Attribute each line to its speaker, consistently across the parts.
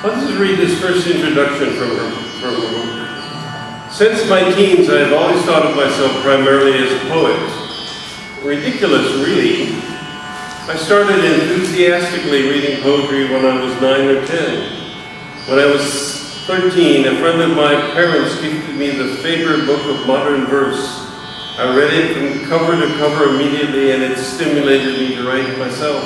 Speaker 1: Let's just read this first introduction from her book. Since my teens, I have always thought of myself primarily as a poet. Ridiculous, really. I started enthusiastically reading poetry when I was 9 or 10. When I was 13, a friend of my parents gifted me the Faber Book of Modern Verse. I read it from cover to cover immediately, and it stimulated me to write myself.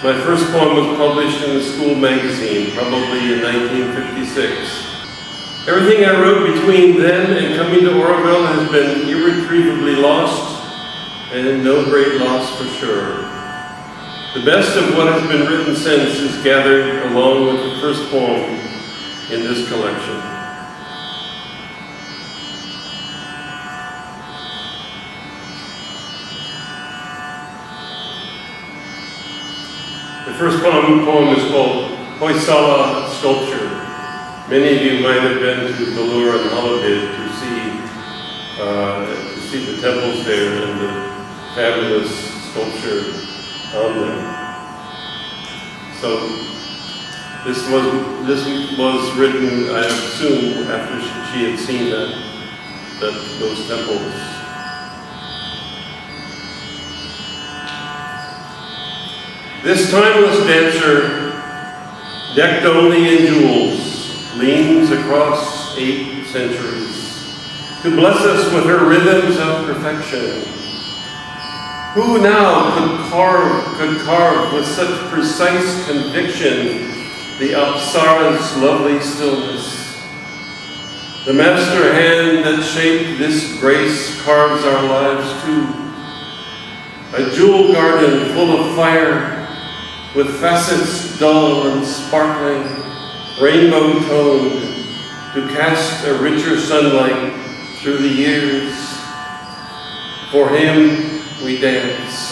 Speaker 1: My first poem was published in a school magazine, probably in 1956. Everything I wrote between then and coming to Auroville has been irretrievably lost, and no great loss for sure. The best of what has been written since is gathered along with the first poem in this collection. The first poem is called Hoysala Sculpture. Many of you might have been to Belur and Hollowbid to see the temples there and the fabulous sculpture on them. So this was written, I assume, after she had seen those temples. This timeless dancer, decked only in jewels, leans across 8 centuries to bless us with her rhythms of perfection. Who now could carve with such precise conviction the Apsara's lovely stillness? The master hand that shaped this grace carves our lives too. A jewel garden full of fire, with facets dull and sparkling, rainbow-toned, to cast a richer sunlight through the years. For him we dance.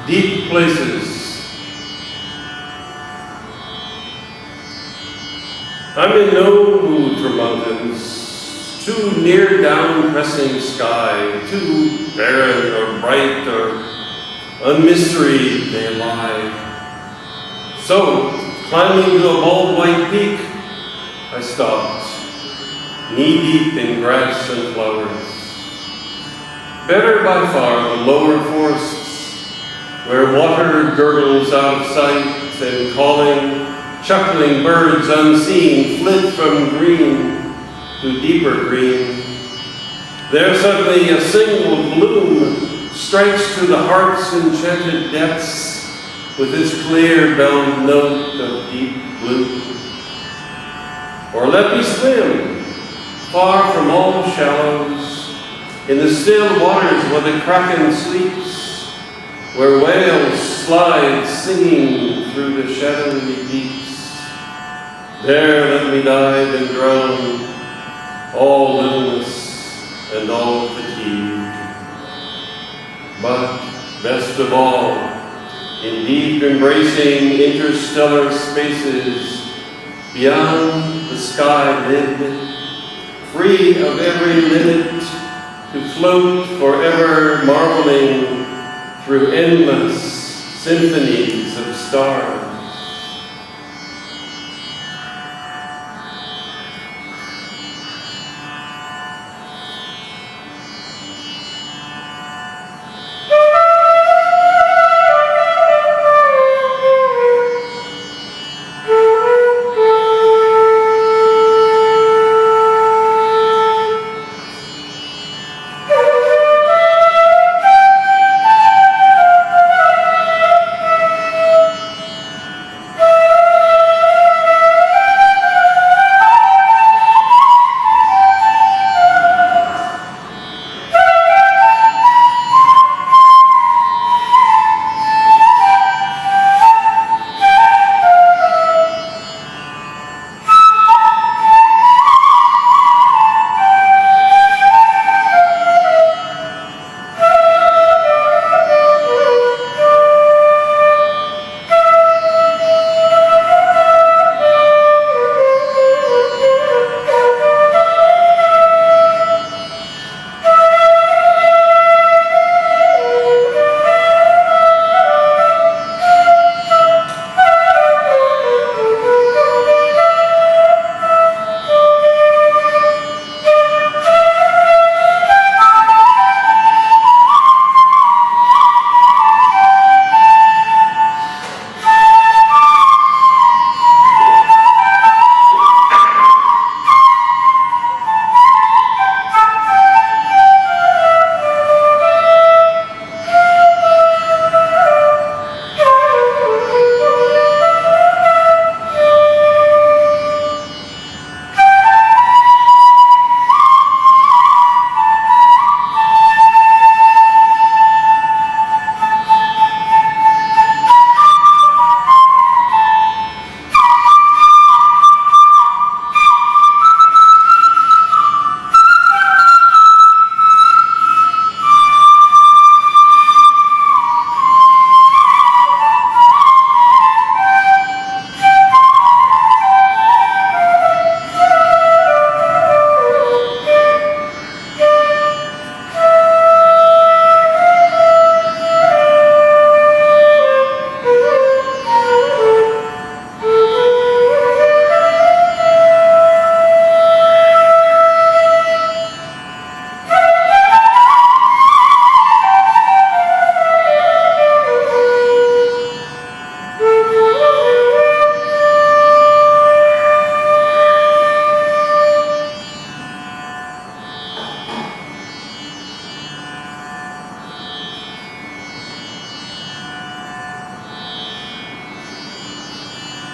Speaker 1: Deep places. I'm in no mood for mountains, too near down pressing sky, too barren or bright or unmysteried they lie. So, climbing to a bald white peak, I stopped knee-deep in grass and flowers. Better by far the lower forests, where water gurgles out of sight and calling, chuckling birds unseen flit from green to deeper green. There suddenly a single bloom strikes to the heart's enchanted depths with its clear belled note of deep blue. Or let me swim, far from all shallows, in the still waters where the kraken sleeps, where whales slide singing through the shadowy deeps. There let me dive and drown all littleness and all fatigue. But best of all, in deep embracing interstellar spaces, beyond the sky lid, free of every limit, to float forever marveling through endless symphonies of stars.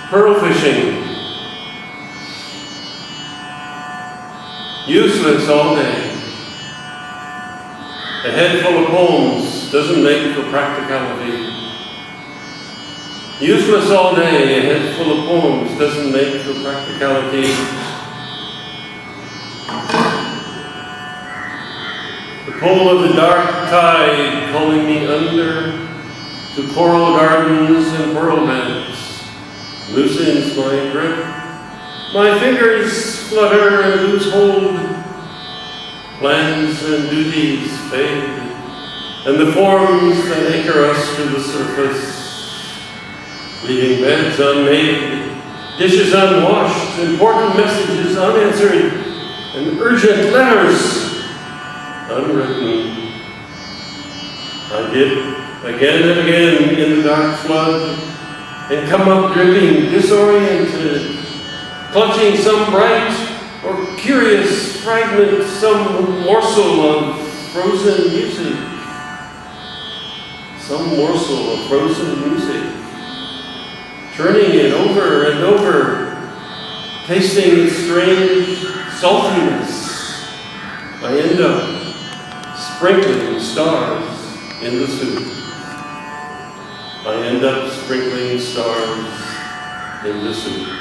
Speaker 1: Pearl fishing. Useless all day. A head full of poems doesn't make for practicality. Useless all day, a head full of poems doesn't make for practicality. The pull of the dark tide calling me under to coral gardens and pearl beds loosens my grip. My fingers flutter and lose hold. Plans and duties fade, and the forms that anchor us to the surface, leaving beds unmade, dishes unwashed, important messages unanswered, and urgent letters unwritten. I dip again and again in the dark flood and come up dripping, disoriented, clutching some bright or curious fragment, some morsel of frozen music. Some morsel of frozen music. Turning it over and over, tasting its strange saltiness. I end up sprinkling stars in the soup. I end up sprinkling stars in the soup.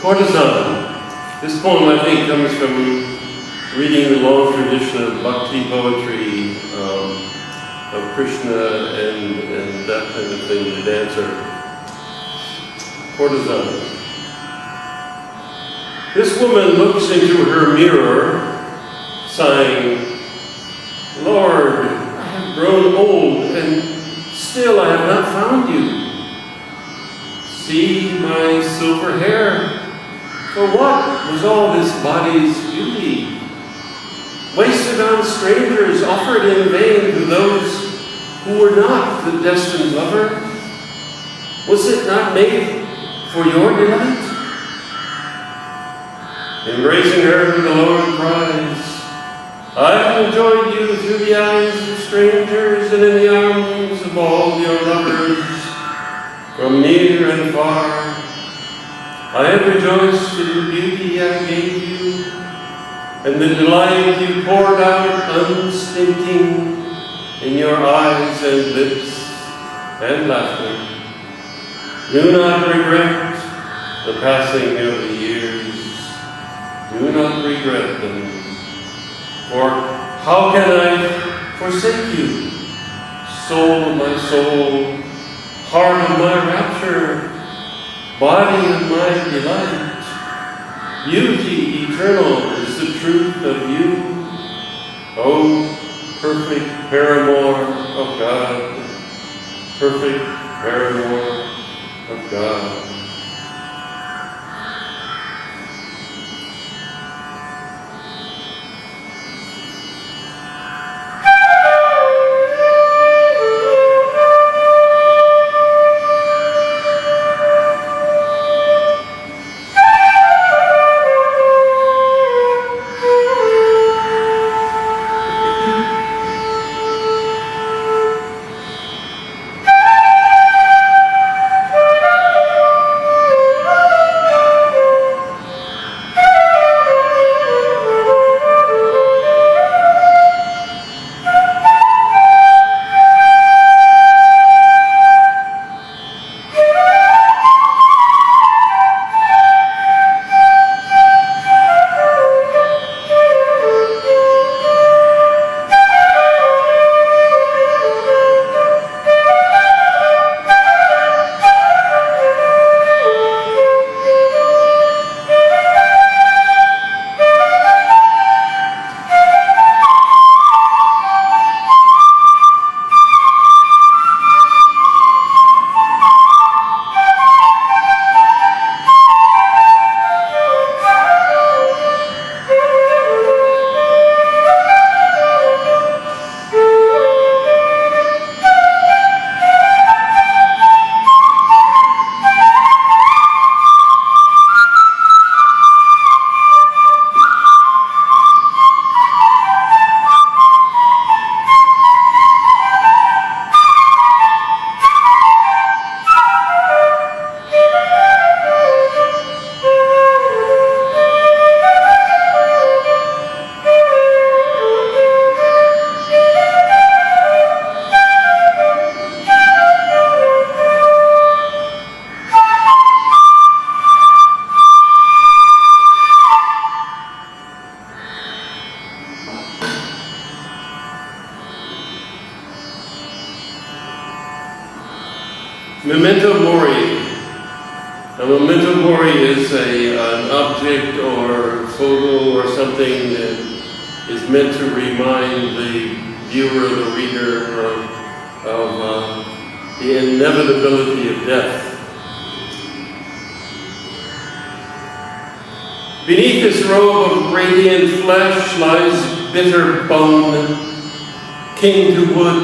Speaker 1: Courtesan. This poem, I think, comes from reading the long tradition of bhakti poetry, of Krishna and that kind of thing, the dancer. Courtesan. This woman looks into her mirror, sighing, Lord, I have grown old, and still I have not found you. See my silver hair. For what was all this body's beauty? Wasted on strangers, offered in vain to those who were not the destined lover? Was it not made for your delight? Embracing her, the Lord cries, I have enjoyed you through the eyes of strangers and in the arms of all your lovers, from near and far. I have rejoiced in the beauty I gave you, and the delight you poured out unstinting in your eyes and lips and laughter. Do not regret the passing of the years. Do not regret them. For how can I forsake you? Soul of my soul, heart of my rapture, body of my delight, beauty eternal is the truth of you, O perfect paramour of God, perfect paramour of God. Memento mori. A memento mori is an object or photo or something that is meant to remind the viewer, the reader, of the inevitability of death. Beneath this robe of radiant flesh lies bitter bone, king to wood,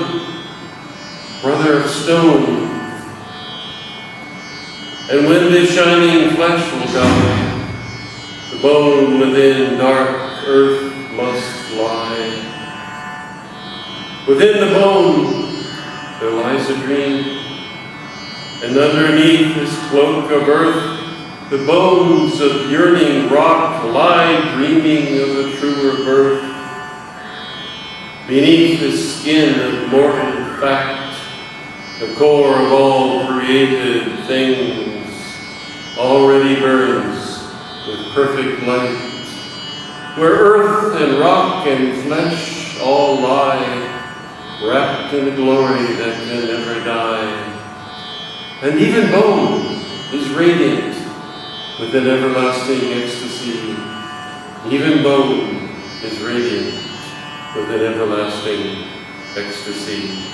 Speaker 1: brother of stone. And when this shining flesh will die, the bone within dark earth must lie. Within the bone there lies a dream, and underneath this cloak of earth, the bones of yearning rock lie dreaming of a truer birth. Beneath the skin of mortal fact, the core of all created things already burns with perfect light, where earth and rock and flesh all lie, wrapped in a glory that can never die. And even bone is radiant with an everlasting ecstasy. Even bone is radiant with an everlasting ecstasy.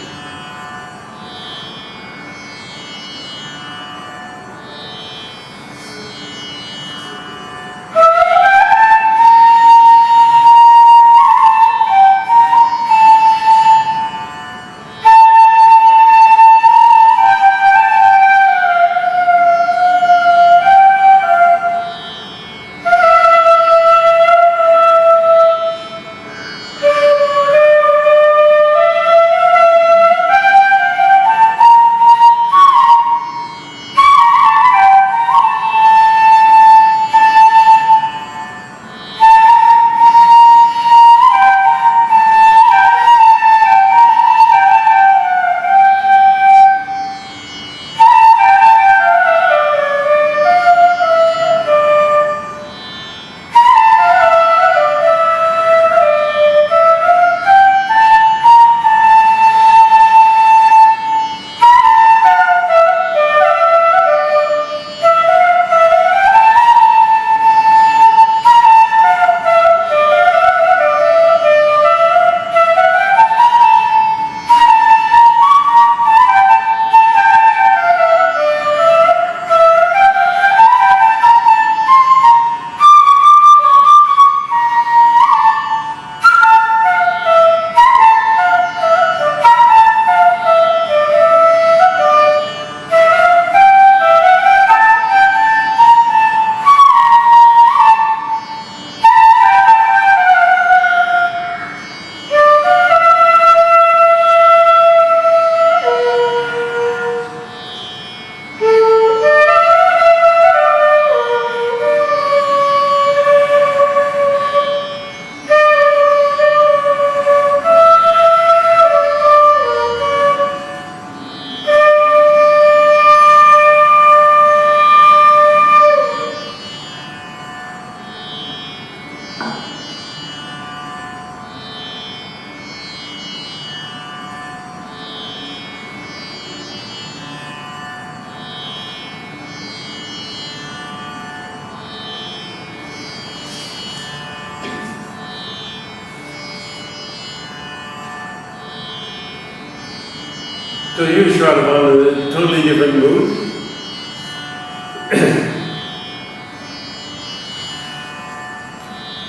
Speaker 1: So here's Shraddhavan in a totally different mood.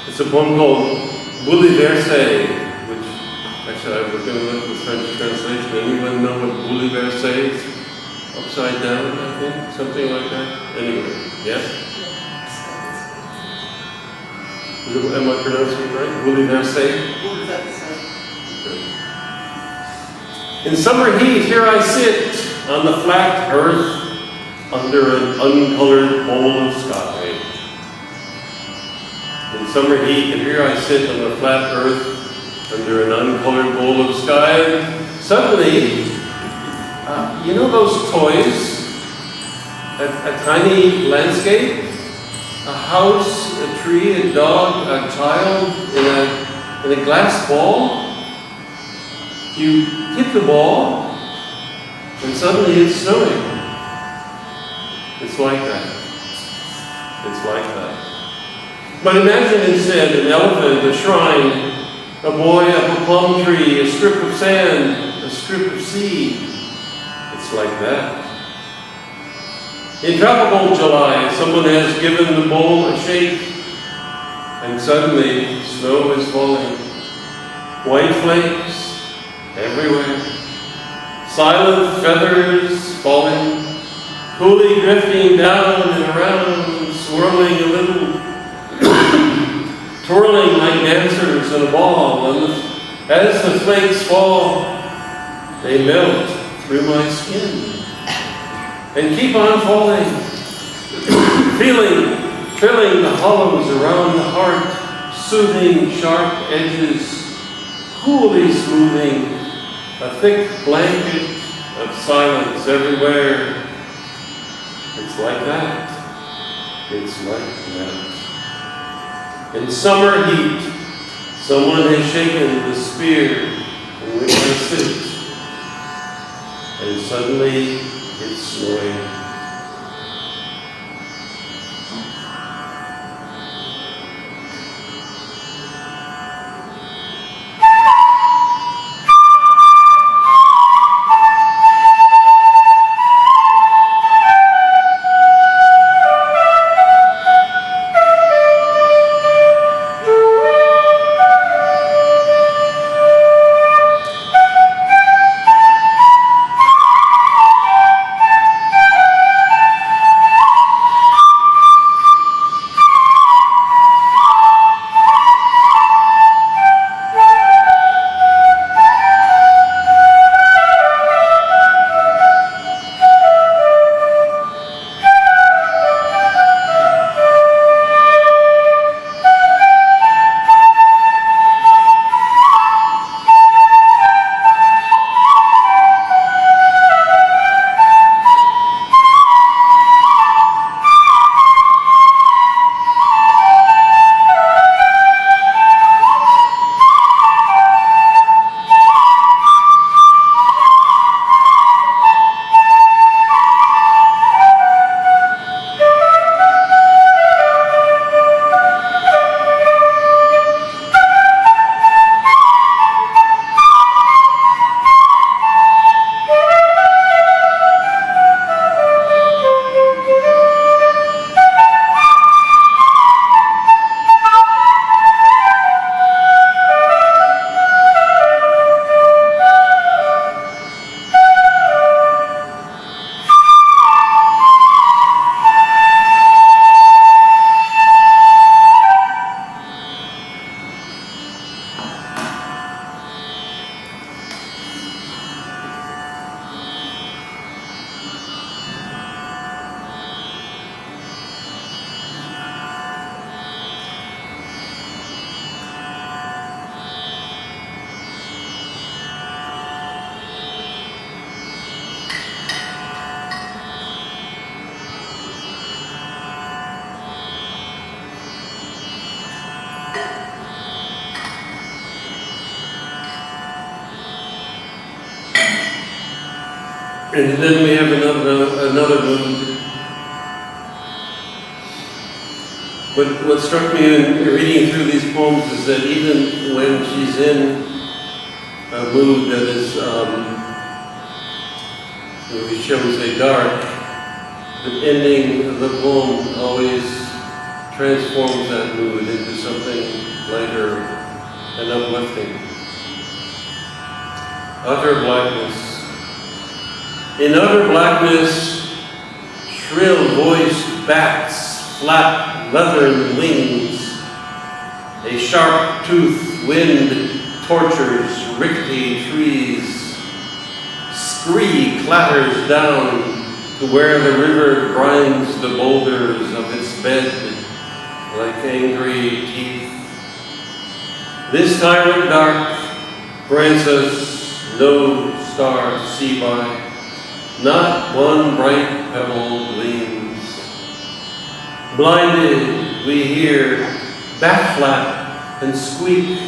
Speaker 1: It's a poem called Bouleversé, which actually I was going to look at the French translation. Anyone know what Bouleversé is? Upside down, I think? Something like that? Anyway, yes? Am I pronouncing it right? Bouleversé? In summer heat, here I sit on the flat earth under an uncolored bowl of sky. In summer heat, and here I sit on the flat earth under an uncolored bowl of sky. Suddenly, you know those toys? A tiny landscape? A house, a tree, a dog, a child in a glass ball? You hit the ball, and suddenly it's snowing. like that. It's like that. But imagine instead an elephant, a shrine, a boy up a plum tree, a strip of sand, a strip of sea. It's like that. In tropical July, someone has given the bowl a shake, and suddenly snow is falling. White flakes everywhere. Silent feathers falling, coolly drifting down and around, swirling a little, twirling like dancers in a ball, and as the flakes fall, they melt through my skin and keep on falling, filling the hollows around the heart, soothing sharp edges, coolly smoothing a thick blanket of silence everywhere. It's like that. It's like that. In summer heat, someone has shaken the spear in which I sit, and suddenly it's snowing. And then we have another mood. What struck me in reading through these poems is that even when she's in a mood that is, shall we say, dark, the ending of the poem always transforms that mood into something lighter and uplifting. Utter blackness. In utter blackness, shrill-voiced bats flap leathern wings. A sharp-toothed wind tortures rickety trees. Scree clatters down to where the river grinds the boulders of its bed like angry teeth. This tyrant dark grants us no star to see by. Not one bright pebble gleams. Blinded, we hear bat flap and squeak,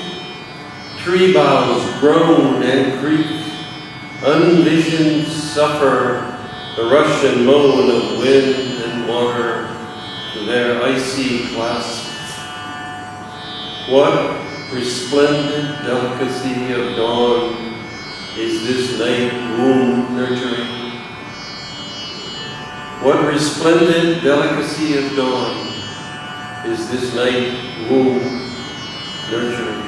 Speaker 1: tree boughs groan and creak, unvisioned suffer the rush and moan of wind and water to their icy clasp. What resplendent delicacy of dawn is this night womb nurturing? What resplendent delicacy of dawn is this night womb nurturing?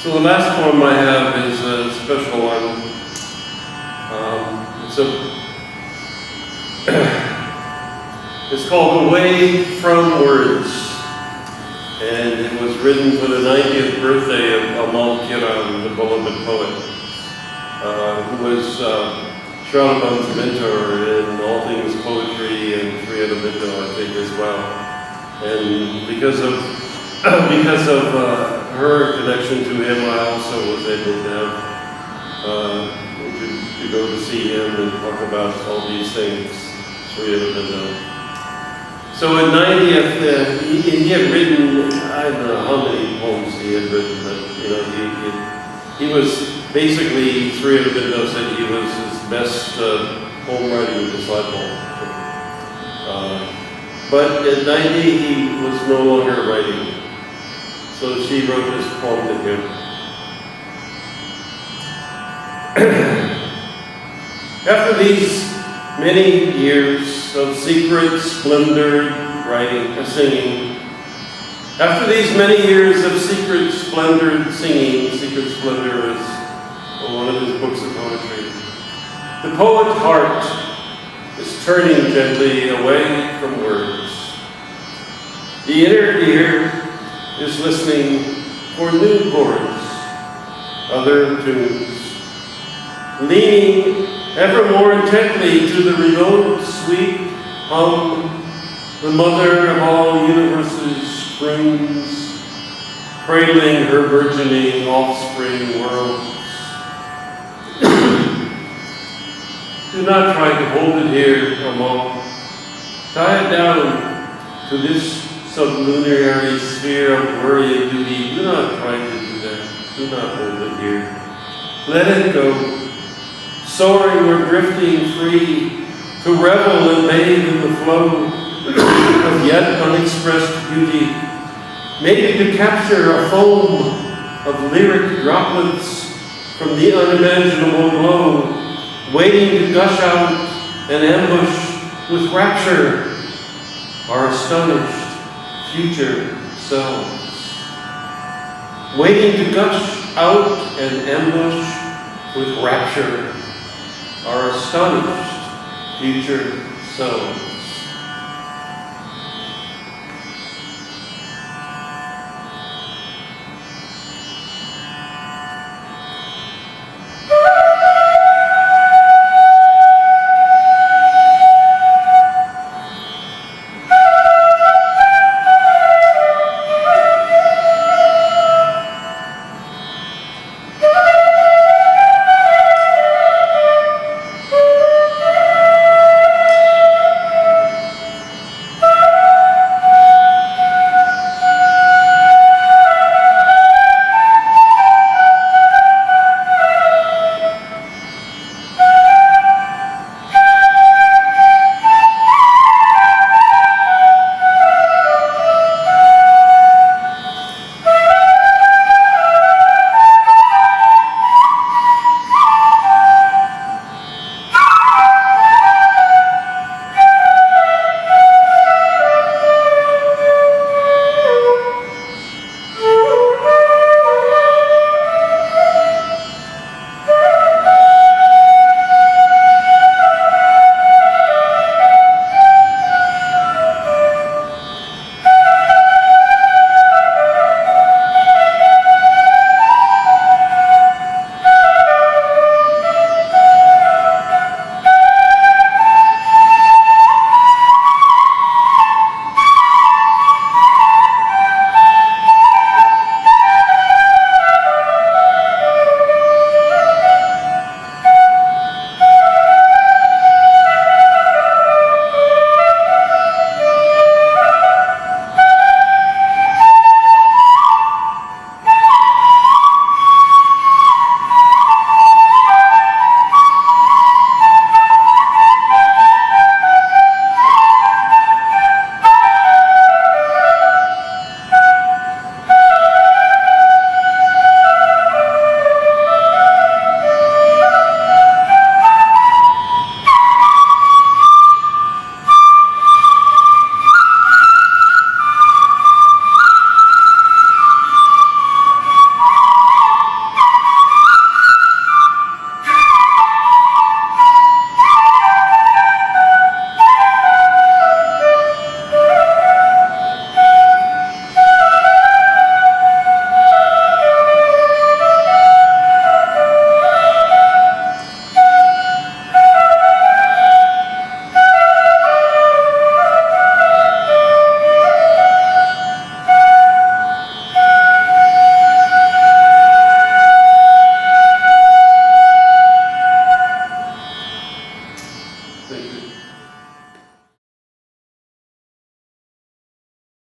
Speaker 1: So the last poem I have is a special one. It's called Away from Words, and it was written for the 90th birthday of Amal Kiran, the beloved poet, who was Shraddhavan's mentor in all things poetry and Shraddhavan, I think, as well. And because of her connection to him, I also was able to have to go to see him and talk about all these things. So at 90th, he had written, I don't know how many poems he had written, but he was basically, Shraddhavan said he was his best poem writing disciple. But at 90, he was no longer writing. So she wrote this poem to him. After these many years of secret splendor singing, after these many years of secret splendor singing, secret splendor is one of his books of poetry, the poet's heart is turning gently away from words. The inner ear is listening for new chords, other tunes, leaning ever more intently to the remote, sweet hum, the mother of all universes croons, cradling her burgeoning offspring worlds. Do not try to hold it here, Amal. Tie it down to this sublunary sphere of worry and duty. Do not try to do that. Do not hold it here. Let it go. Soaring or drifting free, to revel and bathe in the flow of yet unexpressed beauty, maybe to capture a foam of lyric droplets from the unimaginable glow, waiting to gush out and ambush with rapture our astonished future selves. Waiting to gush out and ambush with rapture our astonished future selves.